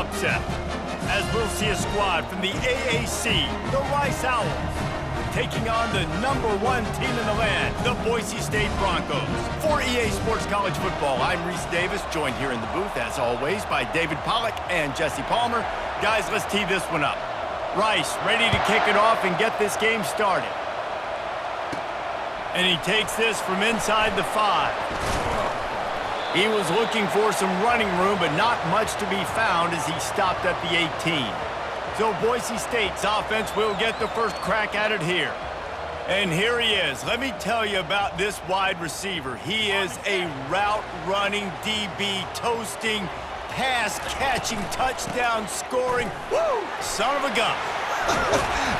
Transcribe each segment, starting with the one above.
upset, as we'll see a squad from the AAC, the Rice Owls, taking on the #1 team in the land, the Boise State Broncos. For EA Sports College Football, I'm Reese Davis, joined here in the booth, as always, by David Pollack and Jesse Palmer. Guys, let's tee this one up. Rice ready to kick it off and get this game started. And he takes this from inside the 5. He was looking for some running room, but not much to be found as he stopped at the 18. So Boise State's offense will get the first crack at it here. And here he is. Let me tell you about this wide receiver. He is a route-running DB, toasting, pass-catching, touchdown-scoring, woo, son of a gun.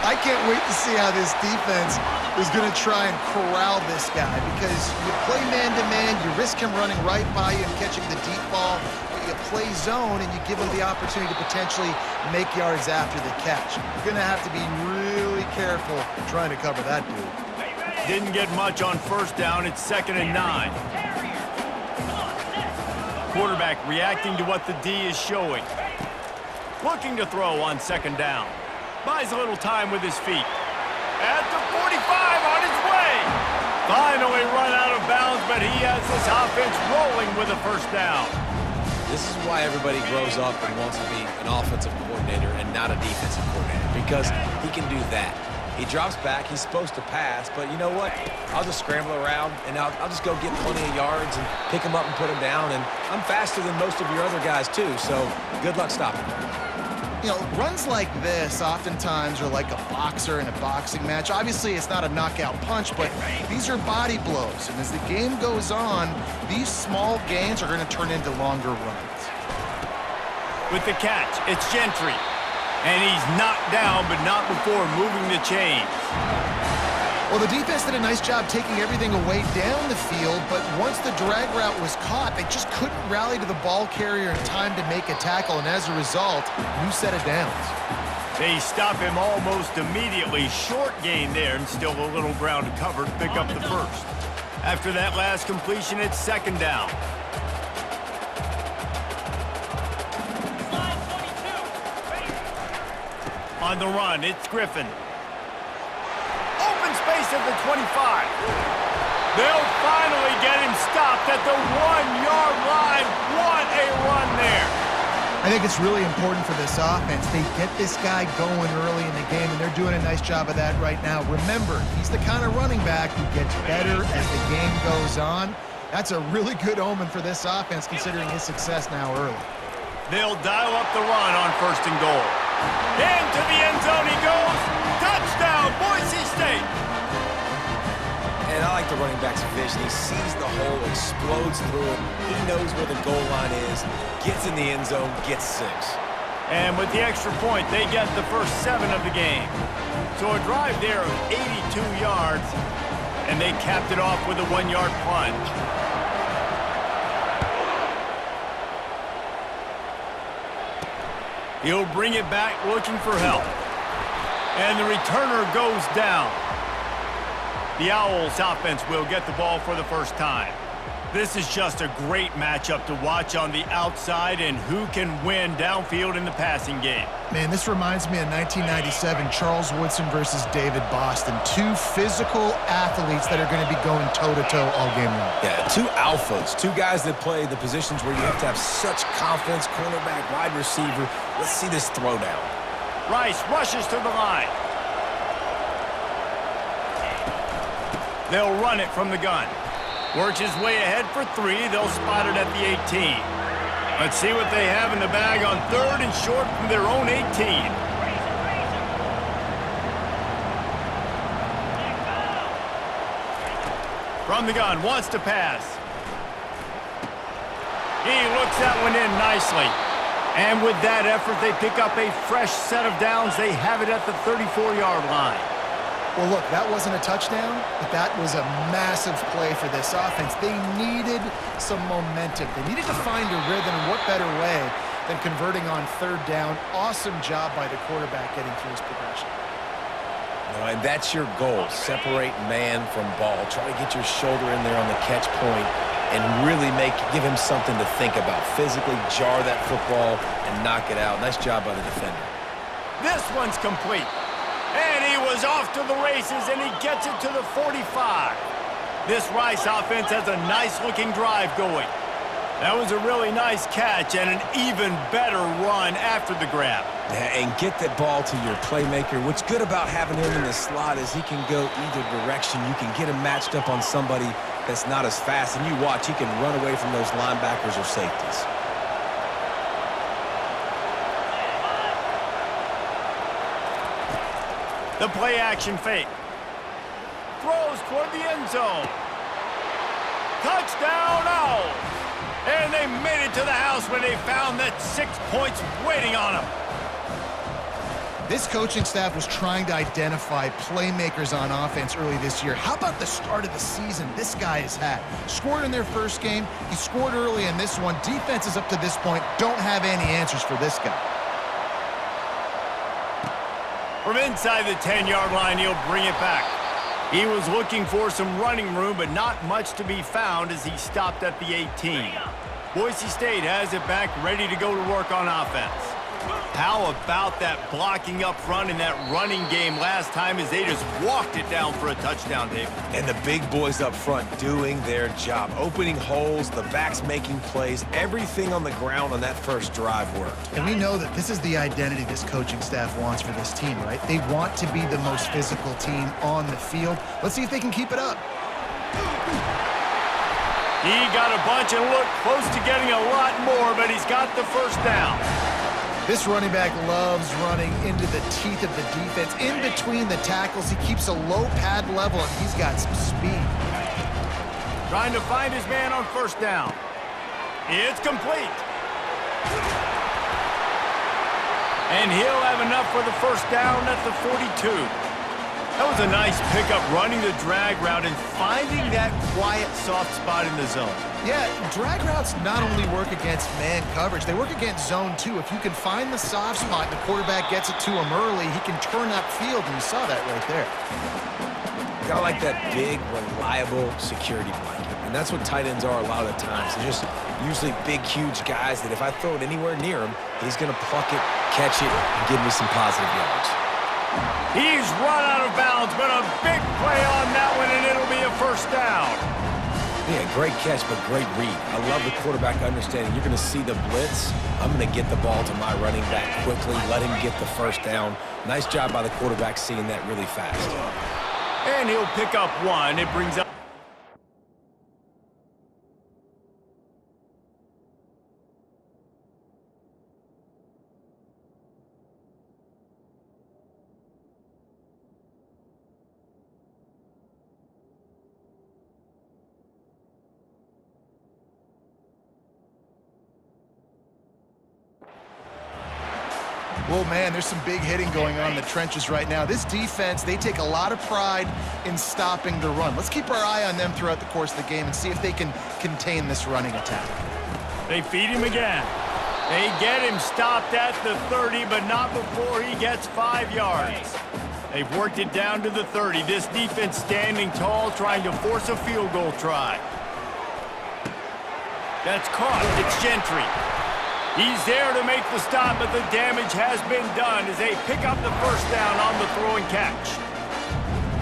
I can't wait to see how this defense is going to try and corral this guy, because you play man-to-man, you risk him running right by you and catching the deep ball. You play zone and you give him the opportunity to potentially make yards after the catch. You're going to have to be really careful trying to cover that dude. Didn't get much on first down. It's 2nd and 9. Quarterback reacting to what the D is showing. Looking to throw on 2nd down. Buys a little time with his feet. At the 45 on his way. Finally run out of bounds, but he has this offense rolling with a first down. This is why everybody grows up and wants to be an offensive coordinator and not a defensive coordinator, because he can do that. He drops back, he's supposed to pass, but you know what? I'll just scramble around, and I'll just go get plenty of yards and pick him up and put him down, and I'm faster than most of your other guys too, so good luck stopping him. You know, runs like this oftentimes are like a boxer in a boxing match. Obviously, it's not a knockout punch, but these are body blows. And as the game goes on, these small gains are going to turn into longer runs. With the catch, it's Gentry. And he's knocked down, but not before moving the chains. Well, the defense did a nice job taking everything away down the field, but once the drag route was caught, they just couldn't rally to the ball carrier in time to make a tackle, and as a result, new set of downs. They stop him almost immediately. Short gain there, and still a little ground to cover to pick up the first. After that last completion, it's 2nd down. On the run, it's Griffin. Open space at the 25. They'll finally get him stopped at the 1-yard line. What a run there. I think it's really important for this offense. They get this guy going early in the game, and they're doing a nice job of that right now. Remember, he's the kind of running back who gets better as the game goes on. That's a really good omen for this offense, considering his success now early. They'll dial up the run on 1st and goal. Into the end zone he goes. Touchdown, Boise State. And I like the running back's vision. He sees the hole, explodes through it. He knows where the goal line is, gets in the end zone, gets 6. And with the extra point, they get the first 7 of the game. So a drive there of 82 yards, and they capped it off with a 1-yard plunge. He'll bring it back looking for help. And the returner goes down. The Owls offense will get the ball for the first time. This is just a great matchup to watch on the outside, and who can win downfield in the passing game. Man, this reminds me of 1997, Charles Woodson versus David Boston. Two physical athletes that are going to be going toe-to-toe all game long. Yeah, two alphas, two guys that play the positions where you have to have such confidence, cornerback, wide receiver. Let's see this throwdown. Rice rushes to the line. They'll run it from the gun. Works his way ahead for 3. They'll spot it at the 18. Let's see what they have in the bag on 3rd and short from their own 18. From the gun, wants to pass. He looks that one in nicely. And with that effort, they pick up a fresh set of downs. They have it at the 34-yard line. Well, look, that wasn't a touchdown, but that was a massive play for this offense. They needed some momentum. They needed to find a rhythm, and what better way than converting on 3rd down. Awesome job by the quarterback getting through his progression. And that's your goal. Separate man from ball. Try to get your shoulder in there on the catch point and really give him something to think about. Physically jar that football and knock it out. Nice job by the defender. This one's complete. And he was off to the races, and he gets it to the 45. This Rice offense has a nice-looking drive going. That was a really nice catch and an even better run after the grab. Yeah, and get the ball to your playmaker. What's good about having him in the slot is he can go either direction. You can get him matched up on somebody that's not as fast, and you watch, he can run away from those linebackers or safeties. The play action fake. Throws toward the end zone. Touchdown Owls! And they made it to the house when they found that 6 points waiting on them. This coaching staff was trying to identify playmakers on offense early this year. How about the start of the season this guy has had? Scored in their first game. He scored early in this one. Defenses up to this point don't have any answers for this guy. From inside the 10-yard line, he'll bring it back. He was looking for some running room, but not much to be found as he stopped at the 18. Boise State has it back, ready to go to work on offense. How about that blocking up front in that running game last time as they just walked it down for a touchdown, Dave? And the big boys up front doing their job. Opening holes, the backs making plays, everything on the ground on that first drive worked. And we know that this is the identity this coaching staff wants for this team, right? They want to be the most physical team on the field. Let's see if they can keep it up. He got a bunch and looked close to getting a lot more, but he's got the first down. This running back loves running into the teeth of the defense. In between the tackles, he keeps a low pad level, and he's got some speed. Trying to find his man on first down. It's complete. And he'll have enough for the first down at the 42. That was a nice pickup, running the drag route and finding that quiet, soft spot in the zone. Yeah, drag routes not only work against man coverage, they work against zone too. If you can find the soft spot and the quarterback gets it to him early, he can turn upfield, and you saw that right there. Gotta like that big, reliable security blanket. And that's what tight ends are a lot of the times. They're just usually big, huge guys that if I throw it anywhere near him, he's gonna pluck it, catch it, and give me some positive yards. He's run out of bounds, but a big play on that one, and it'll be a first down. Yeah, great catch, but great read. I love the quarterback understanding. You're going to see the blitz. I'm going to get the ball to my running back quickly, let him get the first down. Nice job by the quarterback seeing that really fast. And he'll pick up one. It brings up Well, man, there's some big hitting going on in the trenches right now. This defense, they take a lot of pride in stopping the run. Let's keep our eye on them throughout the course of the game and see if they can contain this running attack. They feed him again. They get him stopped at the 30, but not before he gets 5 yards. They've worked it down to the 30. This defense standing tall, trying to force a field goal try. That's caught. It's Gentry. He's there to make the stop, but the damage has been done as they pick up the first down on the throw and catch.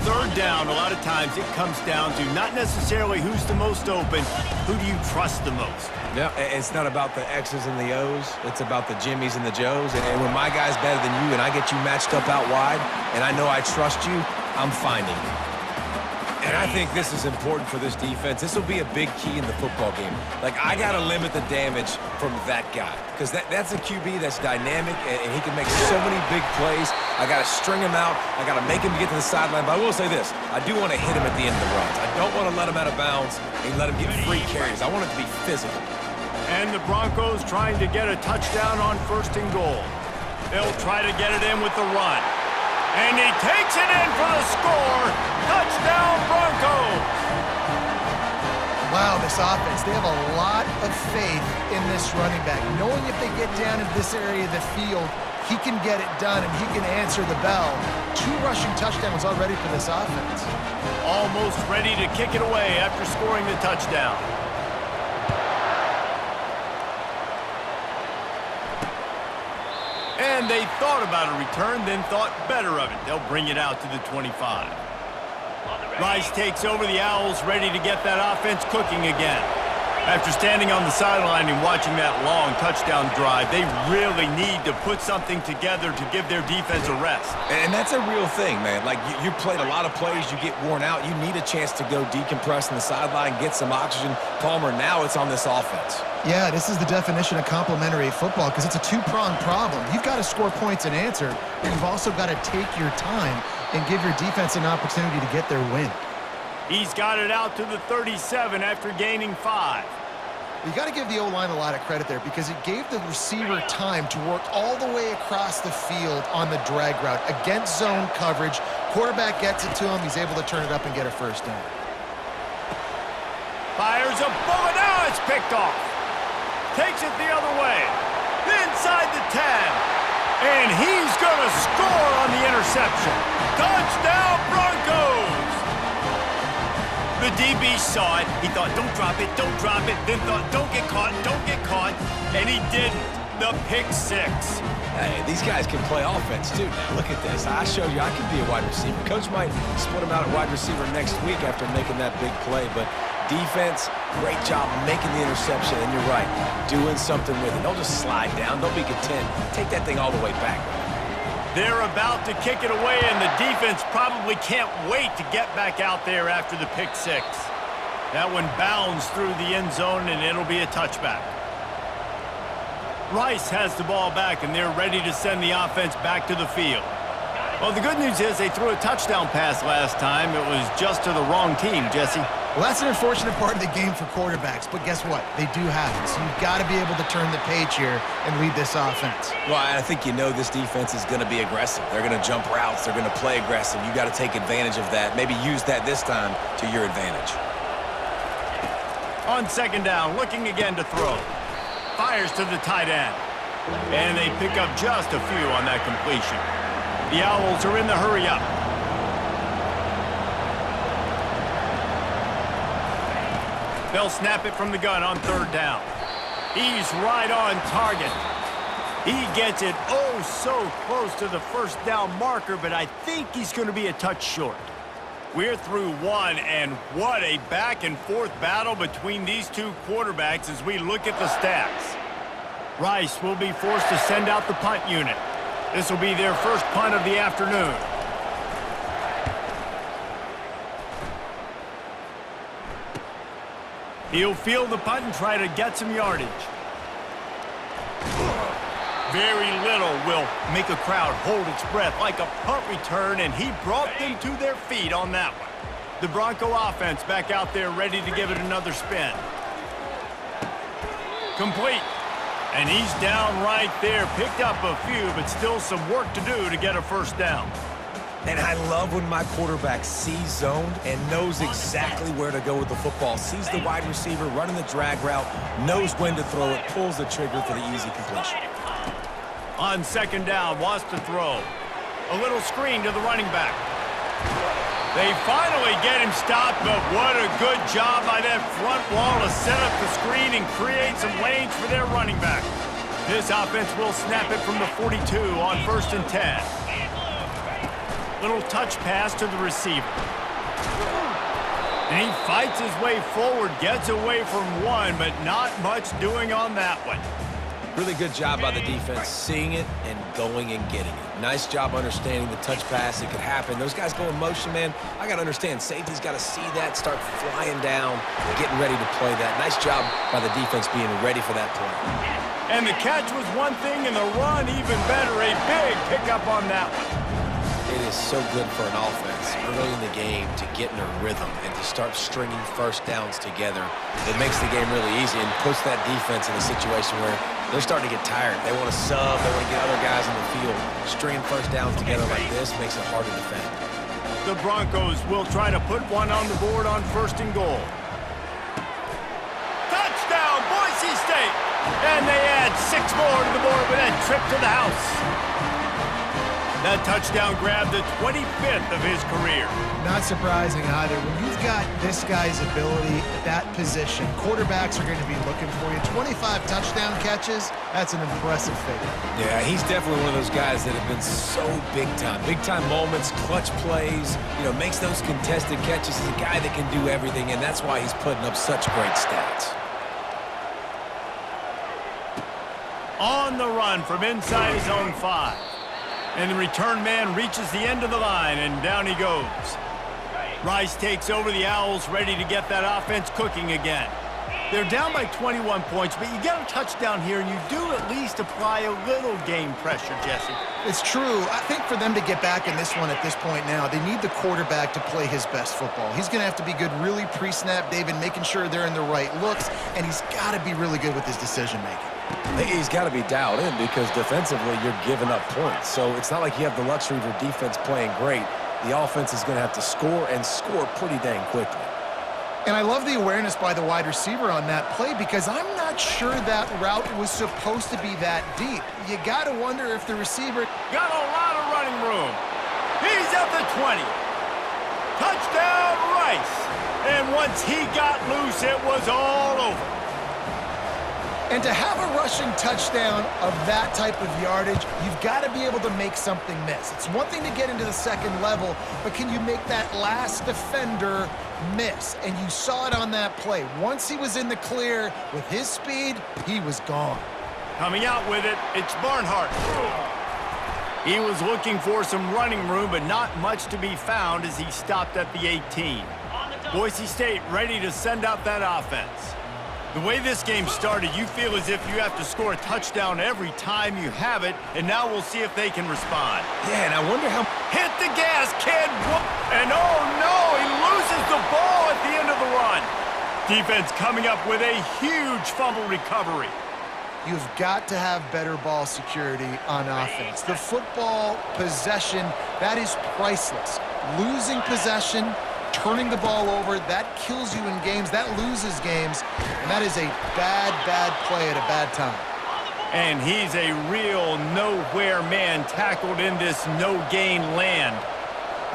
Third down, a lot of times it comes down to not necessarily who's the most open, who do you trust the most? Yeah, it's not about the X's and the O's. It's about the Jimmys and the Joes. And when my guy's better than you and I get you matched up out wide, and I know I trust you, I'm finding you. And I think this is important for this defense. This will be a big key in the football game. Like, I got to limit the damage from that guy because that's a QB that's dynamic, and he can make so many big plays. I got to string him out. I got to make him get to the sideline. But I will say this. I do want to hit him at the end of the runs. I don't want to let him out of bounds and let him get free carries. I want it to be physical. And the Broncos trying to get a touchdown on first and goal. They'll try to get it in with the run. And he takes it in for the score. Touchdown, Broncos. Wow, this offense, they have a lot of faith in this running back. Knowing if they get down into this area of the field, he can get it done and he can answer the bell. 2 rushing touchdowns already for this offense. Almost ready to kick it away after scoring the touchdown. time they thought about a return, then thought better of it. They'll bring it out to the 25. Rice takes over the Owls, ready to get that offense cooking again. After standing on the sideline and watching that long touchdown drive, they really need to put something together to give their defense a rest. And that's a real thing, man. Like, you played a lot of plays, you get worn out. You need a chance to go decompress on the sideline, get some oxygen. Palmer, now it's on this offense. Yeah, this is the definition of complementary football because it's a two-pronged problem. You've got to score points and answer, and you've also got to take your time and give your defense an opportunity to get their win. He's got it out to the 37 after gaining 5. You got to give the O-line a lot of credit there because it gave the receiver time to work all the way across the field on the drag route against zone coverage. Quarterback gets it to him. He's able to turn it up and get a first down. Fires a bullet. Now it's picked off. Takes it the other way. Inside the 10. And he's going to score on the interception. Touchdown, Broncos! The DB saw it. He thought, don't drop it, don't drop it. Then thought, don't get caught, don't get caught. And he didn't. The pick 6. Hey, these guys can play offense, too. Now, look at this. I showed you I can be a wide receiver. Coach might split him out at wide receiver next week after making that big play. But defense, great job making the interception. And you're right, doing something with it. Don't just slide down. Don't be content. Take that thing all the way back. They're about to kick it away, and the defense probably can't wait to get back out there after the pick 6. That one bounds through the end zone, and it'll be a touchback. Rice has the ball back, and they're ready to send the offense back to the field. Well, the good news is they threw a touchdown pass last time. It was just to the wrong team, Jesse. Well, that's an unfortunate part of the game for quarterbacks, but guess what? They do happen, so you've got to be able to turn the page here and lead this offense. Well, I think you know this defense is going to be aggressive. They're going to jump routes. They're going to play aggressive. You got to take advantage of that. Maybe use that this time to your advantage. On second down, looking again to throw. Fires to the tight end. And they pick up just a few on that completion. The Owls are in the hurry-up. They'll snap it from the gun on third down. He's right on target. He gets it oh so close to the first down marker, but I think he's going to be a touch short. We're through one, and what a back-and-forth battle between these two quarterbacks as we look at the stats. Rice will be forced to send out the punt unit. This will be their first punt of the afternoon. He'll field the punt and try to get some yardage. Very little will make a crowd hold its breath like a punt return, and he brought them to their feet on that one. The Bronco offense back out there ready to give it another spin. Complete. And he's down right there. Picked up a few, but still some work to do to get a first down. And I love when my quarterback sees zoned and knows exactly where to go with the football. Sees the wide receiver running the drag route, knows when to throw it, pulls the trigger for the easy completion. On second down, wants to throw. A little screen to the running back. They finally get him stopped, but what a good job by that front wall to set up the screen and create some lanes for their running back. This offense will snap it from the 42 on 1st and 10. Little touch pass to the receiver. And he fights his way forward, gets away from one, but not much doing on that one. Really good job by the defense, seeing it and going and getting it. Nice job understanding the touch pass. It could happen. Those guys go in motion, man. I got to understand, safety's got to see that, start flying down, getting ready to play that. Nice job by the defense being ready for that play. And the catch was one thing, and the run even better. A big pickup on that one. It is so good for an offense early in the game to get in a rhythm and to start stringing first downs together. It makes the game really easy and puts that defense in a situation where they're starting to get tired. They want to sub. They want to get other guys in the field. Stringing first downs together like this makes it hard to defend. The Broncos will try to put one on the board on 1st and goal. Touchdown, Boise State! And they add 6 more to the board with that trip to the house. That touchdown grabbed the 25th of his career. Not surprising either. When you've got this guy's ability at that position, quarterbacks are going to be looking for you. 25 touchdown catches, that's an impressive figure. Yeah, he's definitely one of those guys that have been so big time. Big time moments, clutch plays, makes those contested catches. He's a guy that can do everything, and that's why he's putting up such great stats. On the run from inside his own 5. And the return man reaches the end of the line, and down he goes. Rice takes over. The Owls ready to get that offense cooking again. They're down by 21 points, but you get a touchdown here, and you do at least apply a little game pressure, Jesse. It's true. I think for them to get back in this one at this point now, they need the quarterback to play his best football. He's going to have to be good really pre-snap, David, making sure they're in the right looks, and he's got to be really good with his decision-making. He's got to be dialed in because defensively you're giving up points. So it's not like you have the luxury of your defense playing great. The offense is going to have to score and score pretty dang quickly. And I love the awareness by the wide receiver on that play because I'm not sure that route was supposed to be that deep. You got to wonder if the receiver got a lot of running room. He's at the 20. Touchdown, Rice. And once he got loose, it was all over. And to have a rushing touchdown of that type of yardage, you've got to be able to make something miss. It's one thing to get into the second level, but can you make that last defender miss? And you saw it on that play. Once he was in the clear with his speed, he was gone. Coming out with it, it's Barnhart. He was looking for some running room, but not much to be found as he stopped at the 18. Boise State ready to send out that offense. The way this game started, you feel as if you have to score a touchdown every time you have it, and now we'll see if they can respond. Yeah, and I wonder how... Hit the gas, kid! And oh no, he loses the ball at the end of the run. Defense coming up with a huge fumble recovery. You've got to have better ball security on offense. The football possession, that is priceless. Losing possession, turning the ball over, that kills you in games, that loses games, and that is a bad, bad play at a bad time. And he's a real nowhere man tackled in this no-gain land.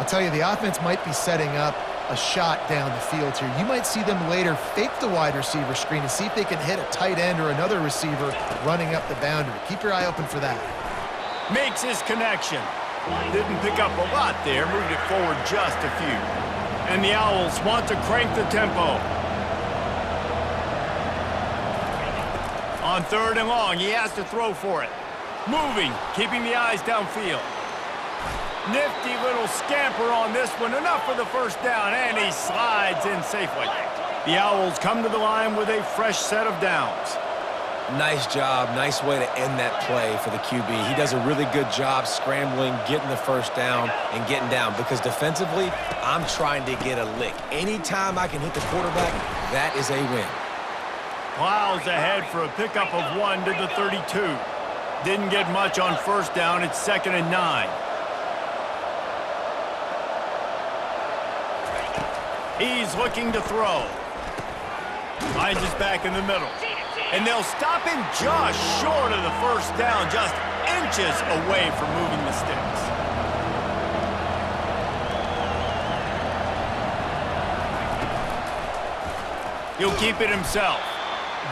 I'll tell you, the offense might be setting up a shot down the field here. You might see them later fake the wide receiver screen and see if they can hit a tight end or another receiver running up the boundary. Keep your eye open for that. Makes his connection. Didn't pick up a lot there, moved it forward just a few. And the Owls want to crank the tempo. On 3rd and long, he has to throw for it. Moving, keeping the eyes downfield. Nifty little scamper on this one, enough for the first down, and he slides in safely. The Owls come to the line with a fresh set of downs. Nice job, nice way to end that play for the QB. He does a really good job scrambling, getting the first down, and getting down. Because defensively, I'm trying to get a lick. Anytime I can hit the quarterback, that is a win. Plows ahead for a pickup of 1 to the 32. Didn't get much on first down. It's 2nd and 9. He's looking to throw. Finds his back in the middle. And they'll stop him just short of the first down, just inches away from moving the sticks. He'll keep it himself.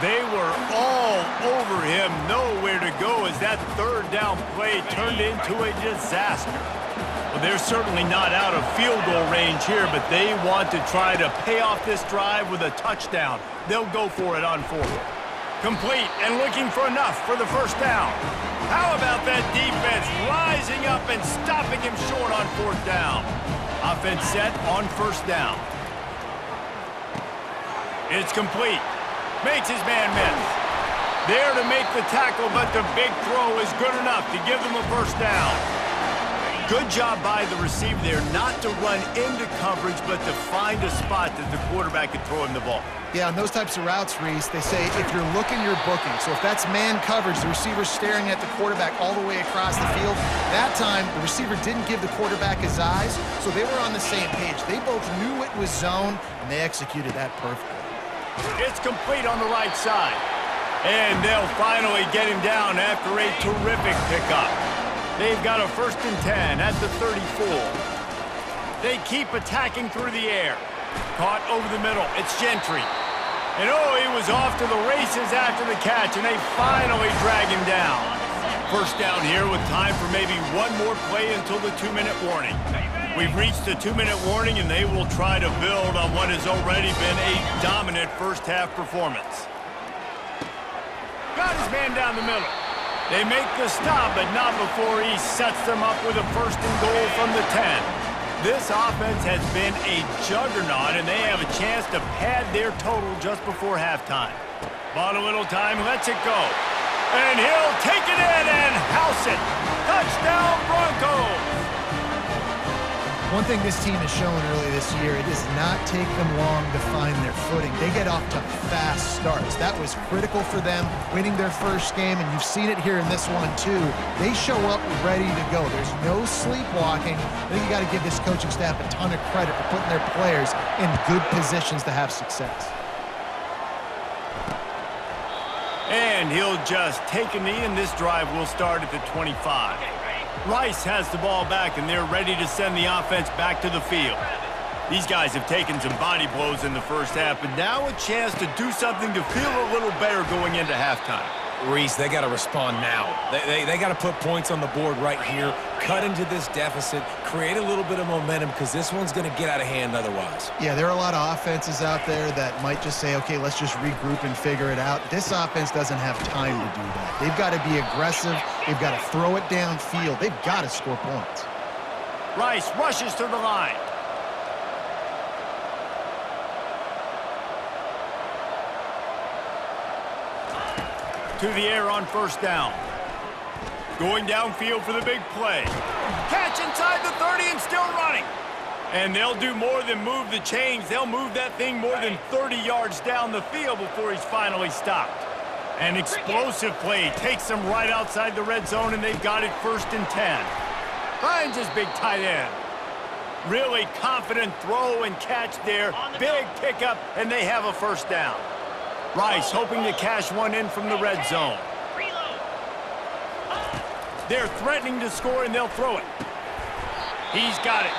They were all over him, nowhere to go as that 3rd down play turned into a disaster. Well, they're certainly not out of field goal range here, but they want to try to pay off this drive with a touchdown. They'll go for it on 4th. Complete and looking for enough for the first down. How about that defense rising up and stopping him short on 4th down? Offense set on 1st down. It's complete. Makes his man miss. There to make the tackle, but the big throw is good enough to give them a first down. Good job by the receiver there not to run into coverage, but to find a spot that the quarterback could throw him the ball. Yeah, on those types of routes, Reese, they say if you're looking, you're booking. So if that's man coverage, the receiver's staring at the quarterback all the way across the field. That time, the receiver didn't give the quarterback his eyes, so they were on the same page. They both knew it was zone, and they executed that perfectly. It's complete on the right side. And they'll finally get him down after a terrific pickup. They've got a 1st and 10 at the 34. They keep attacking through the air. Caught over the middle. It's Gentry. And oh, he was off to the races after the catch, and they finally drag him down. 1st down here with time for maybe one more play until the 2-minute warning. We've reached the 2-minute warning, and they will try to build on what has already been a dominant first-half performance. Got his man down the middle. They make the stop, but not before he sets them up with a 1st and goal from the 10. This offense has been a juggernaut, and they have a chance to pad their total just before halftime. Bought a little time, lets it go. And he'll take it in and house it. Touchdown, Broncos! One thing this team has shown early this year, it does not take them long to find their footing. They get off to fast starts. That was critical for them, winning their first game, and you've seen it here in this one too. They show up ready to go. There's no sleepwalking. I think you got to give this coaching staff a ton of credit for putting their players in good positions to have success. And he'll just take a knee, and this drive will start at the 25. Rice has the ball back, and they're ready to send the offense back to the field. These guys have taken some body blows in the first half, but now a chance to do something to feel a little better going into halftime. Reese, they got to respond now. They got to put points on the board right here, cut into this deficit, create a little bit of momentum, because this one's going to get out of hand otherwise. Yeah, there are a lot of offenses out there that might just say, okay, let's just regroup and figure it out. This offense doesn't have time to do that. They've got to be aggressive. They've got to throw it downfield. They've got to score points. Rice rushes to the line. To the air on 1st down. Going downfield for the big play. Catch inside the 30 and still running. And they'll do more than move the chains. They'll move that thing more than 30 yards down the field before he's finally stopped. An explosive play takes them right outside the red zone, and they've got it 1st and 10. Finds his big tight end. Really confident throw and catch there. Big pickup, and they have a 1st down. Rice hoping to cash one in from the red zone. They're threatening to score, and they'll throw it. He's got it.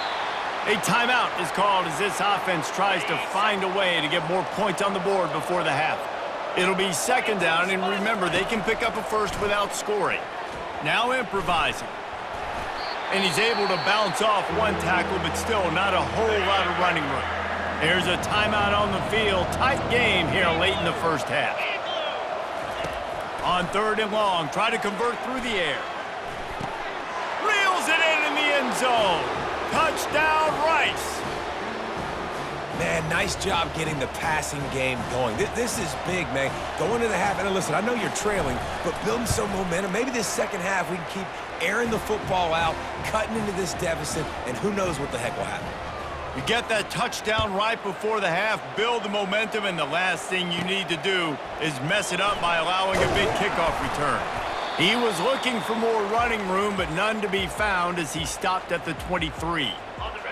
A timeout is called as this offense tries to find a way to get more points on the board before the half. It'll be 2nd down, and remember, they can pick up a 1st without scoring. Now improvising. And he's able to bounce off one tackle, but still not a whole lot of running room. There's a timeout on the field. Tight game here late in the first half. On 3rd and long, try to convert through the air. Reels it in the end zone. Touchdown, Rice. Man, nice job getting the passing game going. This is big, man. Going to the half, and listen, I know you're trailing, but building some momentum. Maybe this second half we can keep airing the football out, cutting into this deficit, and who knows what the heck will happen. You get that touchdown right before the half, build the momentum, and the last thing you need to do is mess it up by allowing a big kickoff return. He was looking for more running room, but none to be found as he stopped at the 23.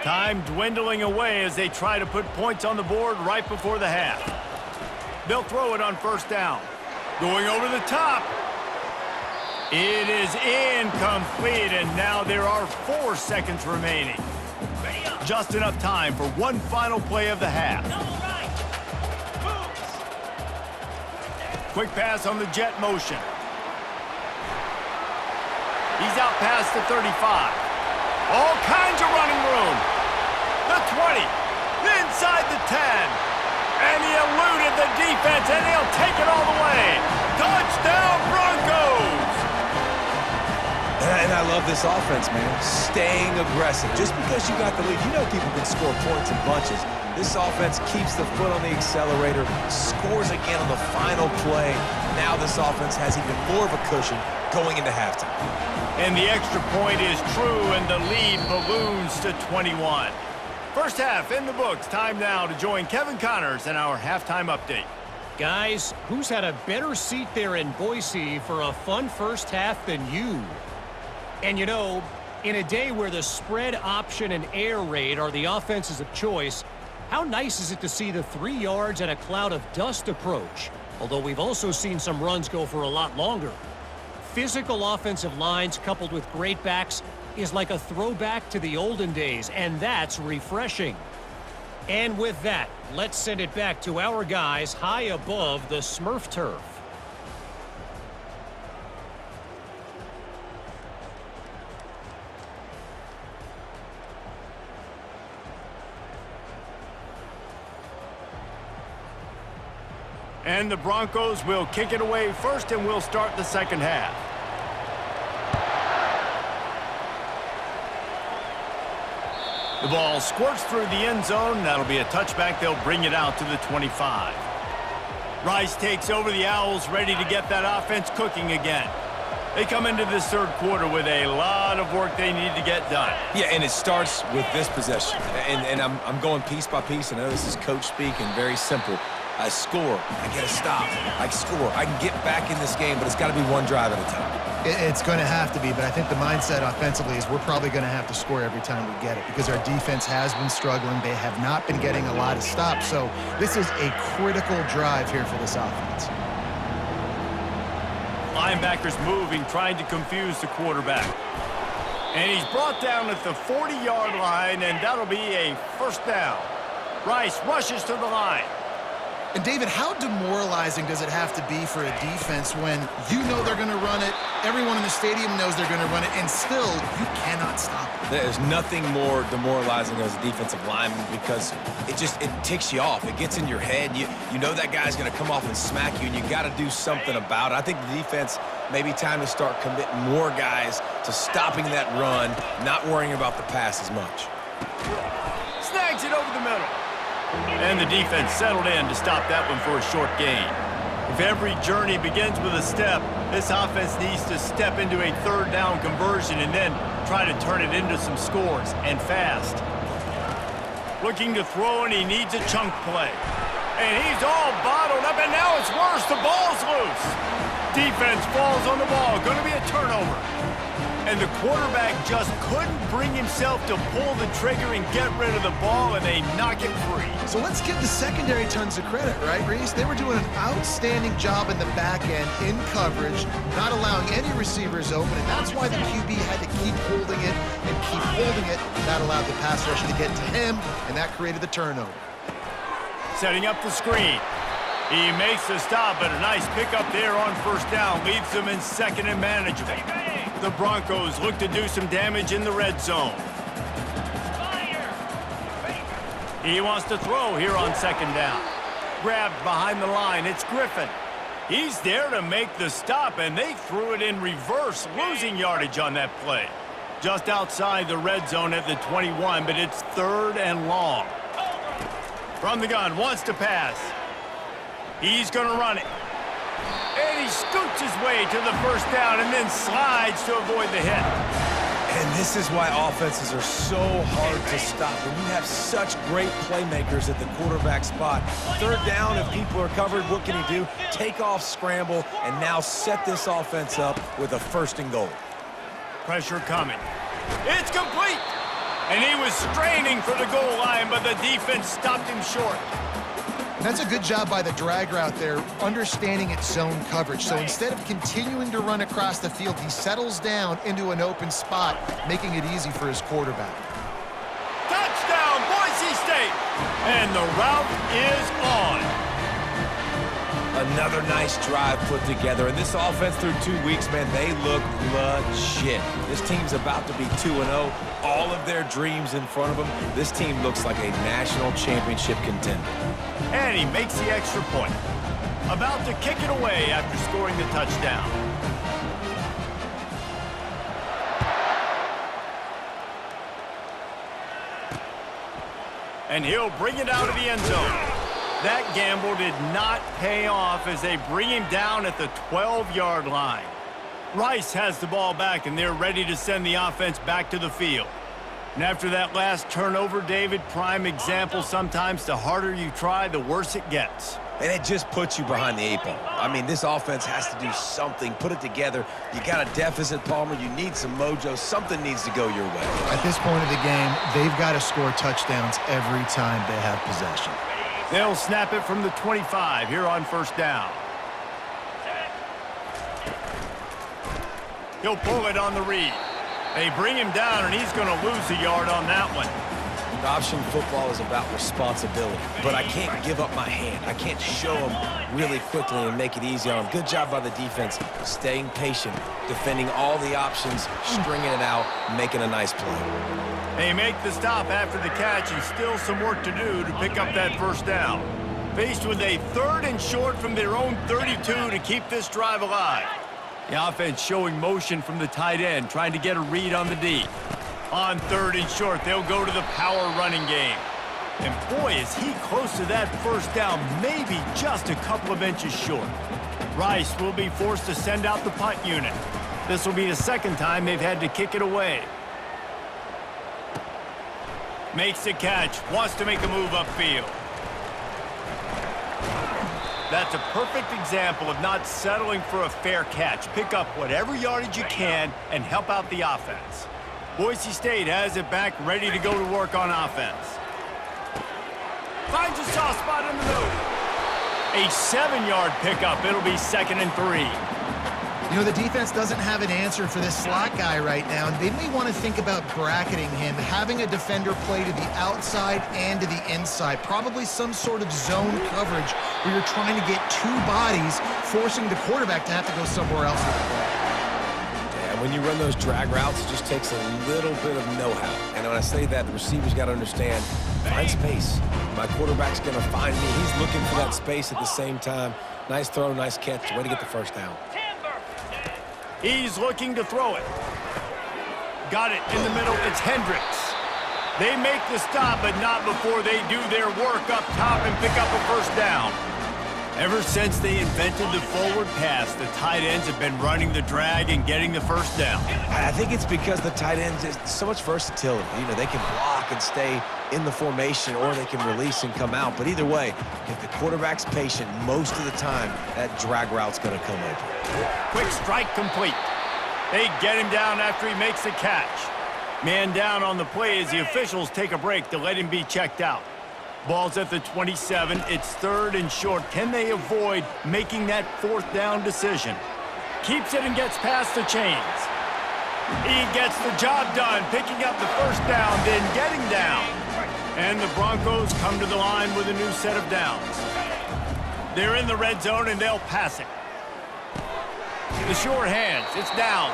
Time dwindling away as they try to put points on the board right before the half. They'll throw it on 1st down. Going over the top. It is incomplete, and now there are 4 seconds remaining. Just enough time for one final play of the half. Quick pass on the jet motion. He's out past the 35. All kinds of running room. The 20. Inside the 10. And he eluded the defense, and he'll take it all the way. Touchdown, Broncos! And I love this offense, man. Staying aggressive. Just because you got the lead, you know people can score points in bunches. This offense keeps the foot on the accelerator, scores again on the final play. Now this offense has even more of a cushion going into halftime. And the extra point is true, and the lead balloons to 21. First half in the books. Time now to join Kevin Connors in our halftime update. Guys, who's had a better seat there in Boise for a fun first half than you? And you know, in a day where the spread option and air raid are the offenses of choice, how nice is it to see the 3 yards and a cloud of dust approach? Although we've also seen some runs go for a lot longer. physical offensive lines coupled with great backs is like a throwback to the olden days, and that's refreshing. And with that, let's send it back to our guys high above the Smurf turf. And the Broncos will kick it away first, and we'll start the second half. The ball squirts through the end zone. That'll be a touchback. They'll bring it out to the 25. Rice takes over the Owls, ready to get that offense cooking again. They come into this third quarter with a lot of work they need to get done. Yeah, and it starts with this possession. And I'm going piece by piece. I know this is coach speak and very simple. I score. I get a stop. I score. I can get back in this game, but it's got to be one drive at a time. It's going to have to be, but I think the mindset offensively is we're probably going to have to score every time we get it because our defense has been struggling. They have not been getting a lot of stops, so this is a critical drive here for this offense. Linebackers moving, trying to confuse the quarterback. And he's brought down at the 40-yard line, and that'll be a first down. Rice rushes to the line. And, David, how demoralizing does it have to be for a defense when you know they're going to run it, everyone in the stadium knows they're going to run it, and still you cannot stop it? There's nothing more demoralizing as a defensive lineman because it ticks you off. It gets in your head. You know that guy's going to come off and smack you, and you got to do something about it. I think the defense maybe time to start committing more guys to stopping that run, not worrying about the pass as much. Snags it over the middle. And the defense settled in to stop that one for a short gain. If every journey begins with a step, this offense needs to step into a third down conversion and then try to turn it into some scores, and fast. Looking to throw, and he needs a chunk play. And he's all bottled up, and now it's worse. The ball's loose. Defense falls on the ball. Going to be a turnover. And the quarterback just couldn't bring himself to pull the trigger and get rid of the ball, and they knock it free. So let's give the secondary tons of credit, right, Reese? They were doing an outstanding job in the back end in coverage, not allowing any receivers open, and that's why the QB had to keep holding it and keep holding it. That allowed the pass rush to get to him, and that created the turnover. Setting up the screen. He makes the stop, but a nice pickup there on first down leaves them in second and manageable. The Broncos look to do some damage in the red zone. He wants to throw here on second down. Grabbed behind the line. It's Griffin. He's there to make the stop, and they threw it in reverse, losing yardage on that play. Just outside the red zone at the 21, but it's third and long. From the gun, wants to pass. He's going to run it. And he scoots his way to the first down and then slides to avoid the hit. And this is why offenses are so hard to stop. When you have such great playmakers at the quarterback spot, third down, if people are covered, what can he do? Take off, scramble, and now set this offense up with a first and goal. Pressure coming. It's complete. And he was straining for the goal line, but the defense stopped him short. That's a good job by the drag route there, understanding its zone coverage. So instead of continuing to run across the field, he settles down into an open spot, making it easy for his quarterback. Touchdown, Boise State! And the route is on. Another nice drive put together. And this offense through 2 weeks, man, they look legit. This team's about to be 2-0. All of their dreams in front of them. This team looks like a national championship contender. And he makes the extra point. About to kick it away after scoring the touchdown. And he'll bring it out of the end zone. That gamble did not pay off as they bring him down at the 12-yard line. Rice has the ball back, and they're ready to send the offense back to the field. And after that last turnover, David, prime example, sometimes the harder you try, the worse it gets. And it just puts you behind the 8 ball. I mean, this offense has to do something, put it together. You got a deficit, Palmer. You need some mojo. Something needs to go your way. At this point of the game, they've got to score touchdowns every time they have possession. They'll snap it from the 25 here on first down. He'll pull it on the read. They bring him down, and he's going to lose a yard on that one. Option football is about responsibility, but I can't give up my hand. I can't show them really quickly and make it easy on them. Good job by the defense, staying patient, defending all the options, stringing it out, making a nice play. They make the stop after the catch and still some work to do to pick up that first down. Faced with a 3rd and short from their own 32 to keep this drive alive. The offense showing motion from the tight end, trying to get a read on the D. On 3rd and short, they'll go to the power running game. And boy, is he close to that first down, maybe just a couple of inches short. Rice will be forced to send out the punt unit. This will be the 2nd time they've had to kick it away. Makes the catch, wants to make a move upfield. That's a perfect example of not settling for a fair catch. Pick up whatever yardage you can and help out the offense. Boise State has it back, ready to go to work on offense. Finds a soft spot in the middle. A 7-yard pickup. It'll be 2nd and 3. You know, the defense doesn't have an answer for this slot guy right now, and they may want to think about bracketing him, having a defender play to the outside and to the inside. Probably some sort of zone coverage where you're trying to get 2 bodies, forcing the quarterback to have to go somewhere else with the ball. When you run those drag routes, it just takes a little bit of know-how. And when I say that, the receivers got to understand, find space. My quarterback's going to find me. He's looking for that space at the same time. Nice throw, nice catch. Way to get the first down. He's looking to throw it. Got it in the middle. It's Hendricks. They make the stop, but not before they do their work up top and pick up a first down. Ever since they invented the forward pass, the tight ends have been running the drag and getting the first down. I think it's because the tight ends is so much versatility. You know, they can block and stay in the formation, or they can release and come out. But either way, if the quarterback's patient, most of the time, that drag route's going to come open. Quick strike complete. They get him down after he makes the catch. Man down on the play as the officials take a break to let him be checked out. Ball's at the 27. It's 3rd and short. Can they avoid making that 4th down decision? Keeps it and gets past the chains. He gets the job done, picking up the first down, then getting down. And the Broncos come to the line with a new set of downs. They're in the red zone, and they'll pass it. The sure hands. It's downs.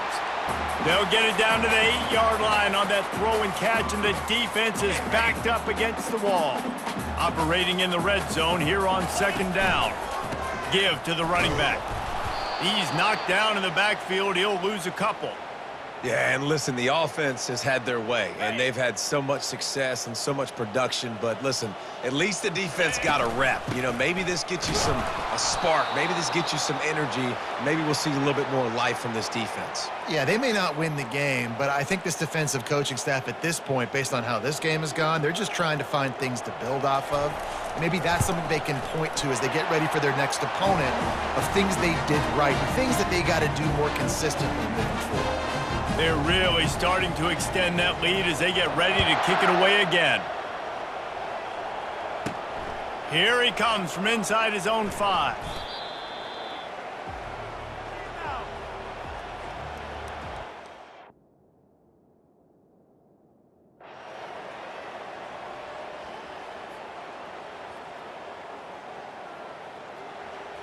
They'll get it down to the 8-yard line on that throw and catch, and the defense is backed up against the wall. Operating in the red zone here on 2nd down. Give to the running back. He's knocked down in the backfield. He'll lose a couple. Yeah, and listen, the offense has had their way, and they've had so much success and so much production. But listen, at least the defense got a rep. You know, maybe this gets you a spark. Maybe this gets you some energy. Maybe we'll see a little bit more life from this defense. Yeah, they may not win the game, but I think this defensive coaching staff at this point, based on how this game has gone, they're just trying to find things to build off of. Maybe that's something they can point to as they get ready for their next opponent, of things they did right, and things that they got to do more consistently moving forward. They're really starting to extend that lead as they get ready to kick it away again. Here he comes from inside his own 5.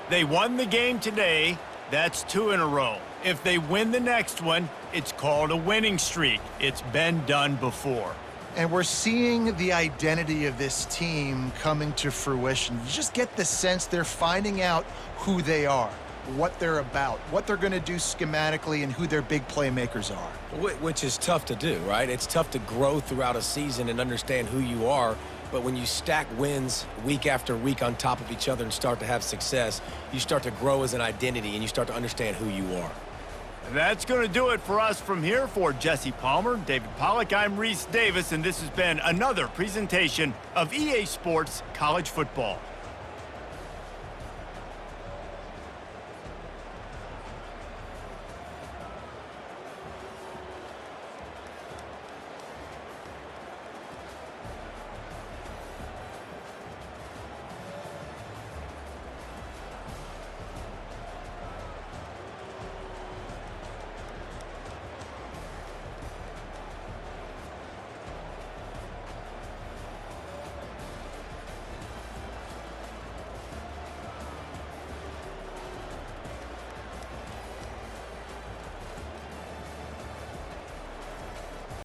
They won the game today. That's 2 in a row. If they win the next one, it's called a winning streak. It's been done before. And we're seeing the identity of this team coming to fruition. You just get the sense they're finding out who they are, what they're about, what they're going to do schematically, and who their big playmakers are. Which is tough to do, right? It's tough to grow throughout a season and understand who you are. But when you stack wins week after week on top of each other and start to have success, you start to grow as an identity and you start to understand who you are. That's going to do it for us from here. For Jesse Palmer, David Pollack, I'm Reese Davis, and this has been another presentation of EA Sports College Football.